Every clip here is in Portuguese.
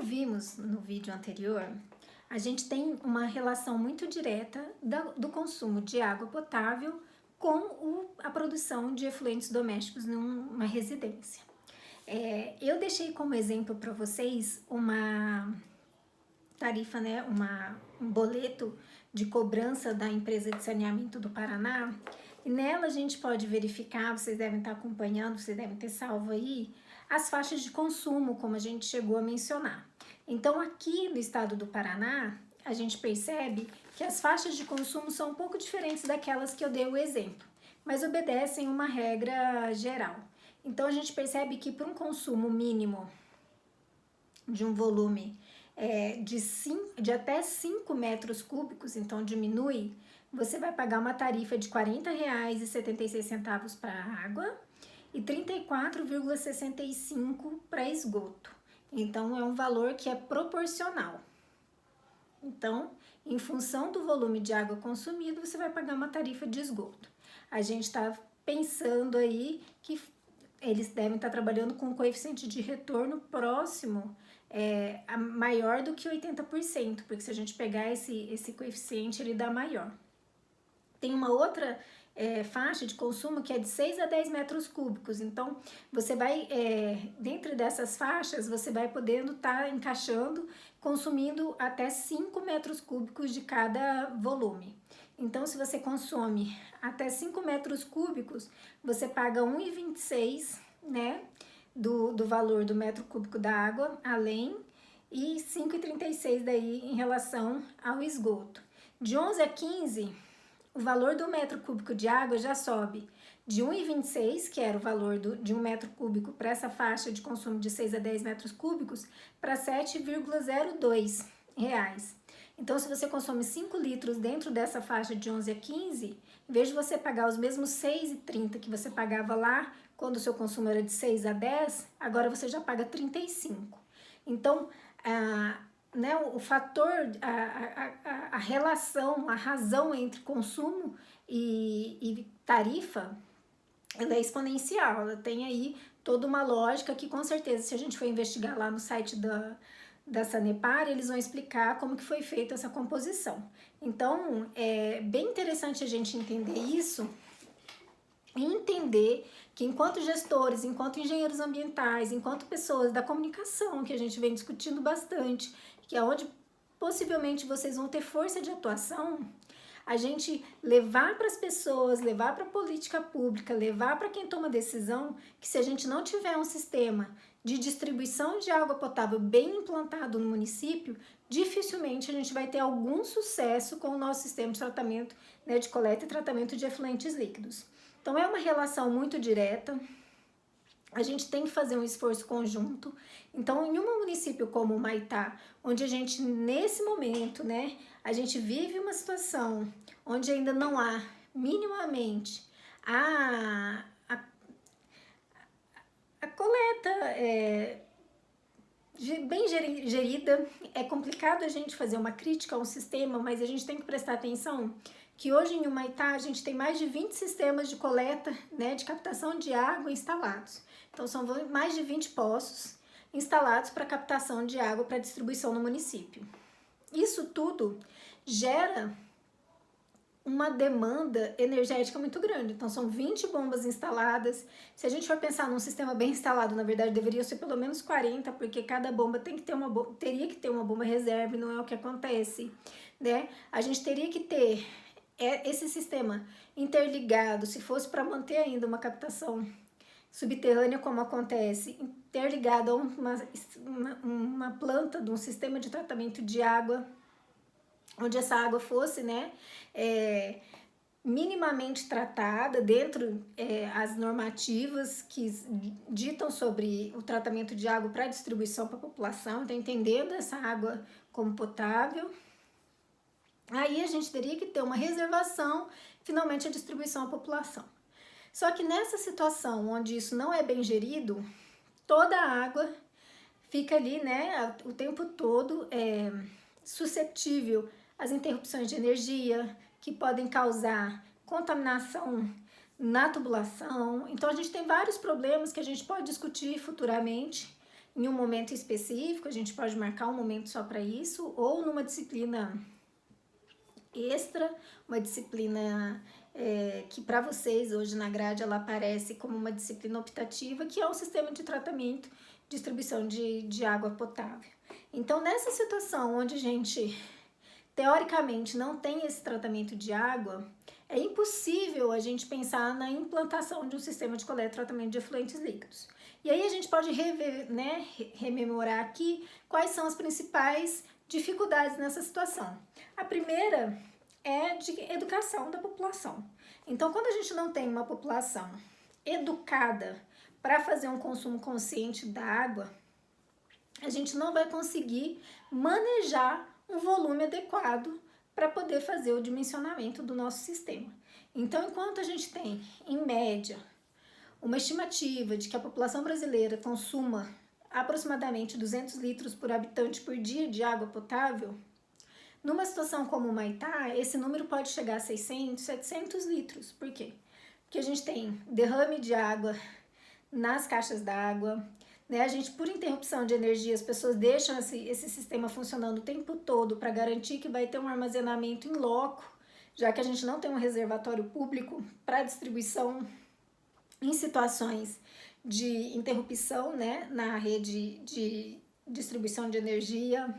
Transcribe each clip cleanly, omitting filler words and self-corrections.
vimos no vídeo anterior, a gente tem uma relação muito direta do consumo de água potável com a produção de efluentes domésticos numa residência. Eu deixei como exemplo para vocês uma tarifa, né, um boleto de cobrança da empresa de saneamento do Paraná, e nela a gente pode verificar, vocês devem estar acompanhando, vocês devem ter salvo aí, as faixas de consumo, como a gente chegou a mencionar. Então, aqui no estado do Paraná, a gente percebe que as faixas de consumo são um pouco diferentes daquelas que eu dei o exemplo, mas obedecem uma regra geral. Então, a gente percebe que para um consumo mínimo de um volume de até 5 metros cúbicos, então diminui, você vai pagar uma tarifa de R$ 40,76 para água e R$ 34,65 para esgoto. Então, é um valor que é proporcional. Então, em função do volume de água consumido, você vai pagar uma tarifa de esgoto. A gente está pensando aí que eles devem estar trabalhando com um coeficiente de retorno próximo, maior do que 80%, porque se a gente pegar esse coeficiente, ele dá maior. Tem uma outra faixa de consumo que é de 6 a 10 metros cúbicos, então você vai, dentro dessas faixas, você vai podendo estar encaixando, consumindo até 5 metros cúbicos de cada volume. Então, se você consome até 5 metros cúbicos, você paga R$ 1,26, né, do valor do metro cúbico da água, além, e R$ 5,36 daí em relação ao esgoto. De 11 a 15, o valor do metro cúbico de água já sobe de 1,26, que era o valor de um metro cúbico para essa faixa de consumo de 6 a 10 metros cúbicos, para R$ 7,02. Então, se você consome 5 litros dentro dessa faixa de 11 a 15, em vez de você pagar os mesmos R$ 6,30 que você pagava lá, quando o seu consumo era de 6 a 10, agora você já paga 35. Então, né, o fator, a relação, a razão entre consumo e tarifa, ela é exponencial, ela tem aí toda uma lógica que, com certeza, se a gente for investigar lá no site da Sanepar, eles vão explicar como que foi feita essa composição. Então, é bem interessante a gente entender isso e entender que enquanto gestores, enquanto engenheiros ambientais, enquanto pessoas da comunicação, que a gente vem discutindo bastante, que é onde possivelmente vocês vão ter força de atuação, a gente levar para as pessoas, levar para a política pública, levar para quem toma decisão, que se a gente não tiver um sistema de distribuição de água potável bem implantado no município, dificilmente a gente vai ter algum sucesso com o nosso sistema de tratamento, né, de coleta e tratamento de efluentes líquidos. Então, é uma relação muito direta, a gente tem que fazer um esforço conjunto. Então, em um município como Humaitá, onde a gente, nesse momento, né, a gente vive uma situação onde ainda não há minimamente a coleta bem gerida. É complicado a gente fazer uma crítica a um sistema, mas a gente tem que prestar atenção que hoje em Humaitá a gente tem mais de 20 sistemas de coleta, né, de captação de água instalados. Então, são mais de 20 poços instalados para captação de água para distribuição no município. Isso tudo gera uma demanda energética muito grande. Então, são 20 bombas instaladas. Se a gente for pensar num sistema bem instalado, na verdade, deveria ser pelo menos 40, porque cada bomba tem que ter teria que ter uma bomba reserva, e não é o que acontece, né? A gente teria que ter esse sistema interligado, se fosse para manter ainda uma captação subterrânea, como acontece, interligado a uma planta de um sistema de tratamento de água, onde essa água fosse, né, minimamente tratada dentro as normativas que ditam sobre o tratamento de água para distribuição para a população, então entendendo essa água como potável. Aí a gente teria que ter uma reservação, finalmente a distribuição à população. Só que nessa situação onde isso não é bem gerido, toda a água fica ali, né, o tempo todo suscetível às interrupções de energia, que podem causar contaminação na tubulação. Então a gente tem vários problemas que a gente pode discutir futuramente, em um momento específico, a gente pode marcar um momento só para isso, ou numa disciplina extra, uma disciplina que para vocês hoje na grade ela aparece como uma disciplina optativa, que é o sistema de tratamento, distribuição de água potável. Então, nessa situação onde a gente teoricamente não tem esse tratamento de água, é impossível a gente pensar na implantação de um sistema de coleta e tratamento de efluentes líquidos. E aí a gente pode rememorar aqui quais são as principais dificuldades nessa situação. A primeira é de educação da população. Então, quando a gente não tem uma população educada para fazer um consumo consciente da água, a gente não vai conseguir manejar um volume adequado para poder fazer o dimensionamento do nosso sistema. Então, enquanto a gente tem, em média, uma estimativa de que a população brasileira consuma aproximadamente 200 litros por habitante por dia de água potável, numa situação como Humaitá, esse número pode chegar a 600, 700 litros. Por quê? Porque a gente tem derrame de água nas caixas d'água, né? A gente, por interrupção de energia, as pessoas deixam esse sistema funcionando o tempo todo para garantir que vai ter um armazenamento em loco, já que a gente não tem um reservatório público para distribuição em situações de interrupção, né, na rede de distribuição de energia.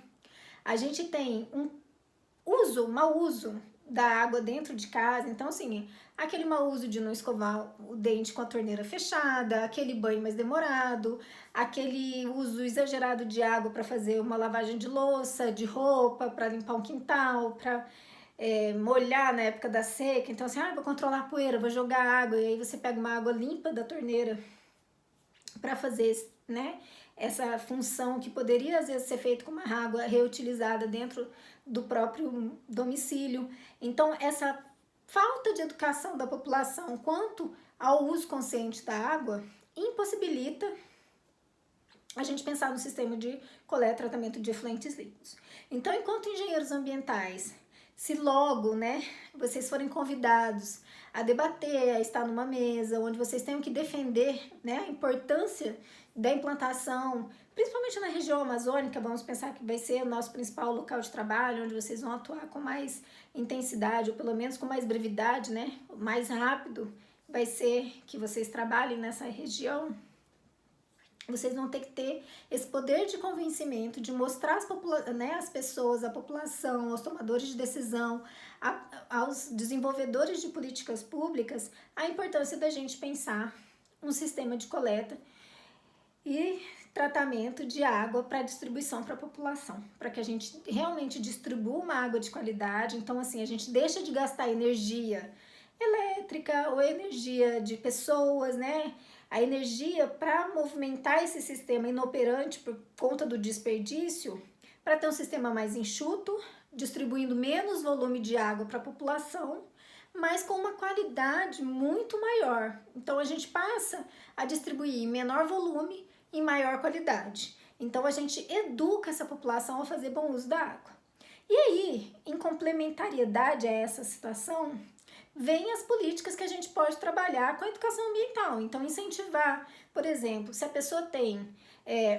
A gente tem um mau uso da água dentro de casa, então assim, aquele mau uso de não escovar o dente com a torneira fechada, aquele banho mais demorado, aquele uso exagerado de água para fazer uma lavagem de louça, de roupa, para limpar um quintal, para molhar na época da seca. Então assim, vou controlar a poeira, vou jogar água, e aí você pega uma água limpa da torneira para fazer, né, essa função que poderia às vezes ser feita com uma água reutilizada dentro do próprio domicílio. Então, essa falta de educação da população quanto ao uso consciente da água impossibilita a gente pensar no sistema de coleta e tratamento de efluentes líquidos. Então, enquanto engenheiros ambientais, se logo, né, vocês forem convidados a debater, a estar numa mesa onde vocês tenham que defender, né, a importância da implantação, principalmente na região amazônica, vamos pensar que vai ser o nosso principal local de trabalho, onde vocês vão atuar com mais intensidade, ou pelo menos com mais brevidade, né, mais rápido vai ser que vocês trabalhem nessa região. Vocês vão ter que ter esse poder de convencimento, de mostrar as pessoas, a população, aos tomadores de decisão, aos desenvolvedores de políticas públicas, a importância da gente pensar um sistema de coleta e tratamento de água para distribuição para a população, para que a gente realmente distribua uma água de qualidade. Então, assim, a gente deixa de gastar energia elétrica ou energia de pessoas, né? A energia para movimentar esse sistema inoperante por conta do desperdício, para ter um sistema mais enxuto, distribuindo menos volume de água para a população, mas com uma qualidade muito maior. Então, a gente passa a distribuir em menor volume e maior qualidade. Então, a gente educa essa população a fazer bom uso da água. E aí, em complementariedade a essa situação, vem as políticas que a gente pode trabalhar com a educação ambiental. Então, incentivar, por exemplo, se a pessoa tem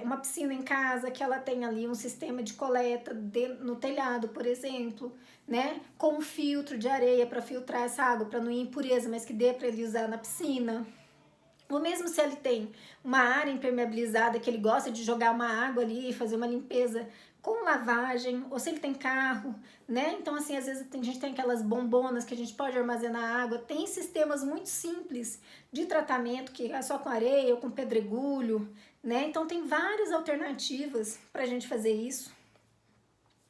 uma piscina em casa, que ela tem ali um sistema de coleta no telhado, por exemplo, né, com um filtro de areia para filtrar essa água, para não ir impureza, mas que dê para ele usar na piscina. Ou mesmo se ele tem uma área impermeabilizada, que ele gosta de jogar uma água ali e fazer uma limpeza com lavagem, ou se ele tem carro, né? Então, assim, às vezes a gente tem aquelas bombonas que a gente pode armazenar água. Tem sistemas muito simples de tratamento, que é só com areia ou com pedregulho, né? Então, tem várias alternativas para a gente fazer isso.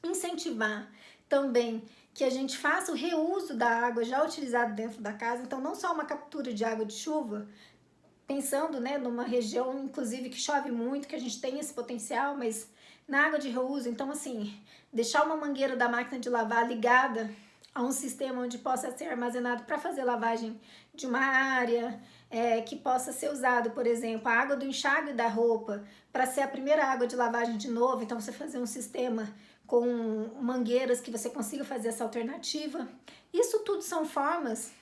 Incentivar também que a gente faça o reuso da água já utilizada dentro da casa. Então, não só uma captura de água de chuva, pensando, né, numa região, inclusive, que chove muito, que a gente tem esse potencial, mas na água de reuso, então assim, deixar uma mangueira da máquina de lavar ligada a um sistema onde possa ser armazenado para fazer lavagem de uma área, que possa ser usado, por exemplo, a água do enxágue da roupa para ser a primeira água de lavagem de novo, então você fazer um sistema com mangueiras que você consiga fazer essa alternativa. Isso tudo são formas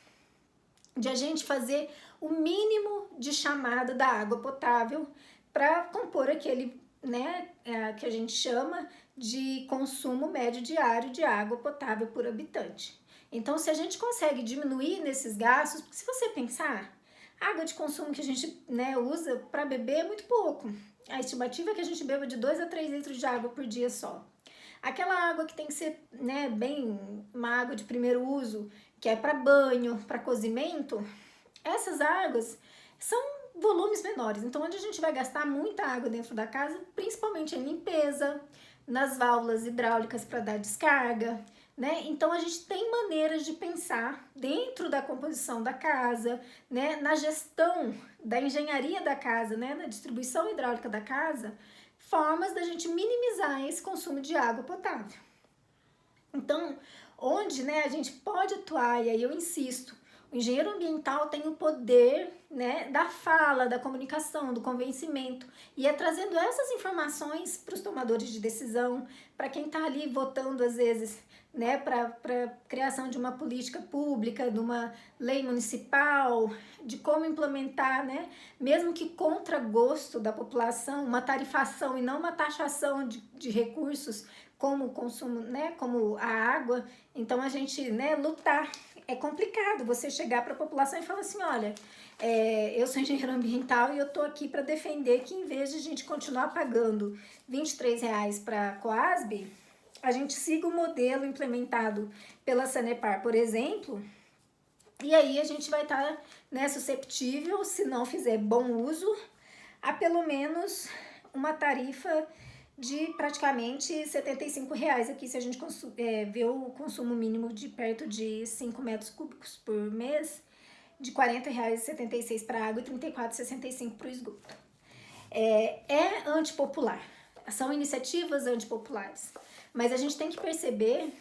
de a gente fazer o mínimo de chamada da água potável para compor aquele, né, que a gente chama de consumo médio diário de água potável por habitante. Então, se a gente consegue diminuir nesses gastos, porque se você pensar, a água de consumo que a gente, né, usa para beber é muito pouco. A estimativa é que a gente beba de 2 a 3 litros de água por dia só. Aquela água que tem que ser, né, bem uma água de primeiro uso, que é para banho, para cozimento, essas águas são volumes menores. Então, onde a gente vai gastar muita água dentro da casa, principalmente em limpeza, nas válvulas hidráulicas para dar descarga, né? Então, a gente tem maneiras de pensar dentro da composição da casa, né? Na gestão da engenharia da casa, né? Na distribuição hidráulica da casa, formas da gente minimizar esse consumo de água potável. Então, onde, né, a gente pode atuar, e aí eu insisto, o engenheiro ambiental tem o poder, né, da fala, da comunicação, do convencimento, e é trazendo essas informações para os tomadores de decisão, para quem está ali votando às vezes, né, para criação de uma política pública, de uma lei municipal, de como implementar, né, mesmo que contra gosto da população, uma tarifação e não uma taxação de recursos como o consumo, né, como a água. Então a gente, né, lutar. É complicado você chegar para a população e falar assim, olha, eu sou engenheiro ambiental e eu tô aqui para defender que em vez de a gente continuar pagando R$ 23 para a Coasb, a gente siga o modelo implementado pela Sanepar, por exemplo, e aí a gente vai estar, né, susceptível, se não fizer bom uso, a pelo menos uma tarifa de praticamente R$ 75 aqui, se a gente vê o consumo mínimo de perto de 5 metros cúbicos por mês, de R$ 40,76 para água e R$ 34,65 para o esgoto. É antipopular, são iniciativas antipopulares, mas a gente tem que perceber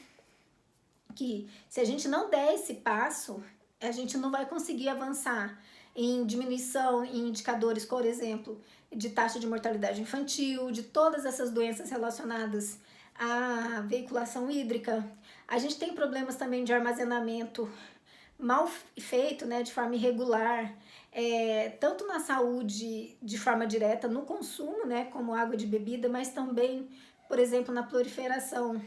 que se a gente não der esse passo, a gente não vai conseguir avançar em diminuição em indicadores, por exemplo, de taxa de mortalidade infantil, de todas essas doenças relacionadas à veiculação hídrica. A gente tem problemas também de armazenamento mal feito, né, de forma irregular, tanto na saúde de forma direta, no consumo, né, como água de bebida, mas também, por exemplo, na proliferação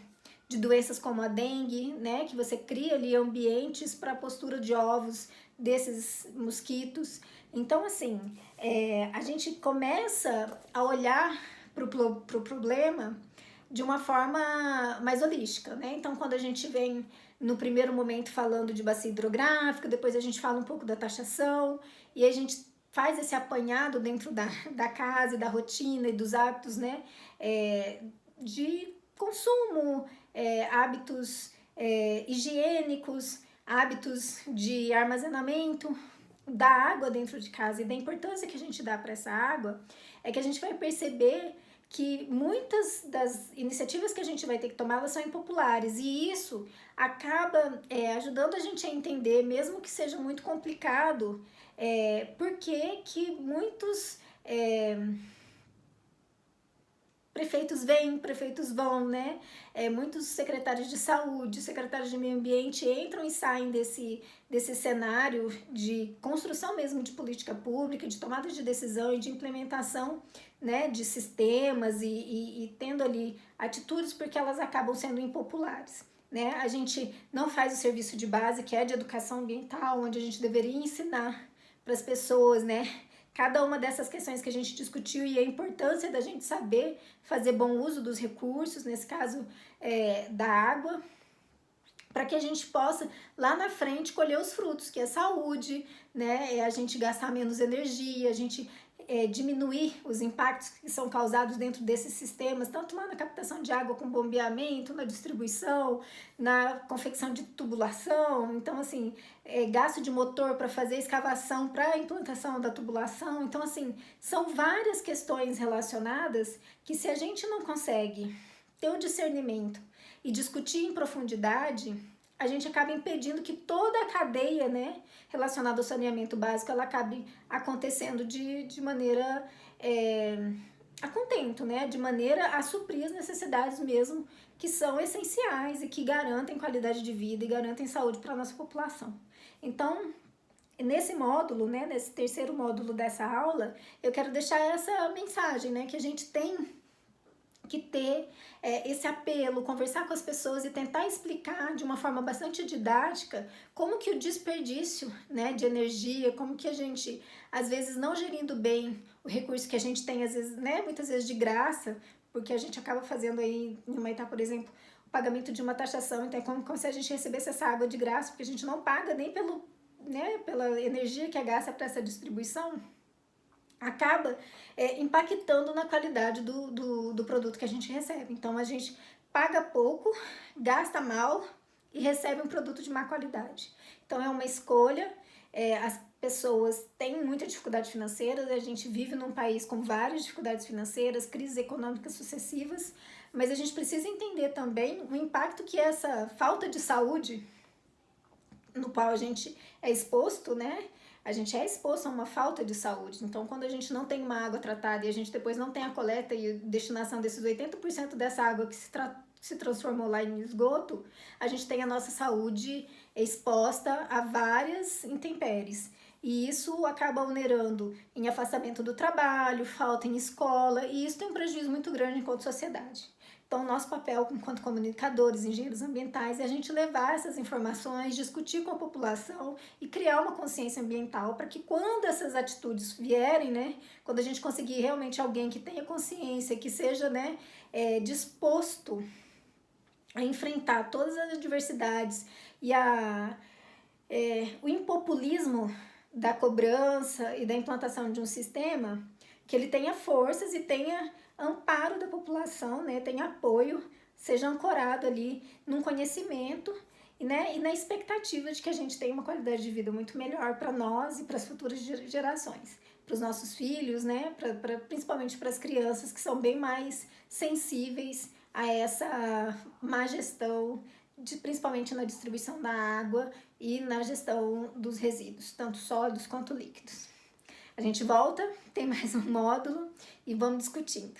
de doenças como a dengue, né, que você cria ali ambientes para a postura de ovos desses mosquitos. Então, assim, a gente começa a olhar para o problema de uma forma mais holística, né? Então, quando a gente vem no primeiro momento falando de bacia hidrográfica, depois a gente fala um pouco da taxação, e a gente faz esse apanhado dentro da casa e da rotina e dos hábitos, né, de consumo, hábitos higiênicos, hábitos de armazenamento da água dentro de casa e da importância que a gente dá para essa água, é que a gente vai perceber que muitas das iniciativas que a gente vai ter que tomar, elas são impopulares, e isso acaba ajudando a gente a entender, mesmo que seja muito complicado, por que muitos prefeitos vêm, prefeitos vão, né? Muitos secretários de saúde, secretários de meio ambiente entram e saem desse cenário de construção mesmo de política pública, de tomada de decisão e de implementação, né, de sistemas e tendo ali atitudes, porque elas acabam sendo impopulares, né? A gente não faz o serviço de base, que é de educação ambiental, onde a gente deveria ensinar para as pessoas, né, cada uma dessas questões que a gente discutiu e a importância da gente saber fazer bom uso dos recursos, nesse caso da água, para que a gente possa lá na frente colher os frutos, que é saúde, né? A gente gastar menos energia, a gente diminuir os impactos que são causados dentro desses sistemas, tanto lá na captação de água com bombeamento, na distribuição, na confecção de tubulação. Então, assim, gasto de motor para fazer escavação para a implantação da tubulação. Então, assim, são várias questões relacionadas que, se a gente não consegue ter o discernimento e discutir em profundidade, a gente acaba impedindo que toda a cadeia, né, relacionada ao saneamento básico, ela acabe acontecendo de maneira a contento, né, de maneira a suprir as necessidades mesmo que são essenciais e que garantem qualidade de vida e garantem saúde para a nossa população. Então, nesse módulo, né, nesse terceiro módulo dessa aula, eu quero deixar essa mensagem, né, que a gente tem que ter esse apelo, conversar com as pessoas e tentar explicar de uma forma bastante didática como que o desperdício, né, de energia, como que a gente, às vezes, não gerindo bem o recurso que a gente tem, às vezes, né, muitas vezes de graça, porque a gente acaba fazendo aí, em Humaitá, por exemplo, o pagamento de uma taxação, então é como se a gente recebesse essa água de graça, porque a gente não paga nem pela energia que é gasta para essa distribuição, acaba impactando na qualidade do produto que a gente recebe. Então, a gente paga pouco, gasta mal e recebe um produto de má qualidade. Então, é uma escolha. As pessoas têm muita dificuldade financeira, a gente vive num país com várias dificuldades financeiras, crises econômicas sucessivas, mas a gente precisa entender também o impacto que essa falta de saúde, no qual a gente é exposto, né? A gente é exposto a uma falta de saúde. Então, quando a gente não tem uma água tratada e a gente depois não tem a coleta e destinação desses 80% dessa água que se transformou lá em esgoto, a gente tem a nossa saúde exposta a várias intempéries. E isso acaba onerando em afastamento do trabalho, falta em escola, e isso tem um prejuízo muito grande enquanto sociedade. Então, nosso papel enquanto comunicadores, engenheiros ambientais, é a gente levar essas informações, discutir com a população e criar uma consciência ambiental para que quando essas atitudes vierem, né, quando a gente conseguir realmente alguém que tenha consciência, que seja, né, disposto a enfrentar todas as adversidades e o impopulismo da cobrança e da implantação de um sistema, que ele tenha forças e tenha amparo da população, né, tenha apoio, seja ancorado ali num conhecimento e na expectativa de que a gente tenha uma qualidade de vida muito melhor para nós e para as futuras gerações, para os nossos filhos, né, principalmente para as crianças que são bem mais sensíveis a essa má gestão, principalmente na distribuição da água e na gestão dos resíduos, tanto sólidos quanto líquidos. A gente volta, tem mais um módulo e vamos discutindo.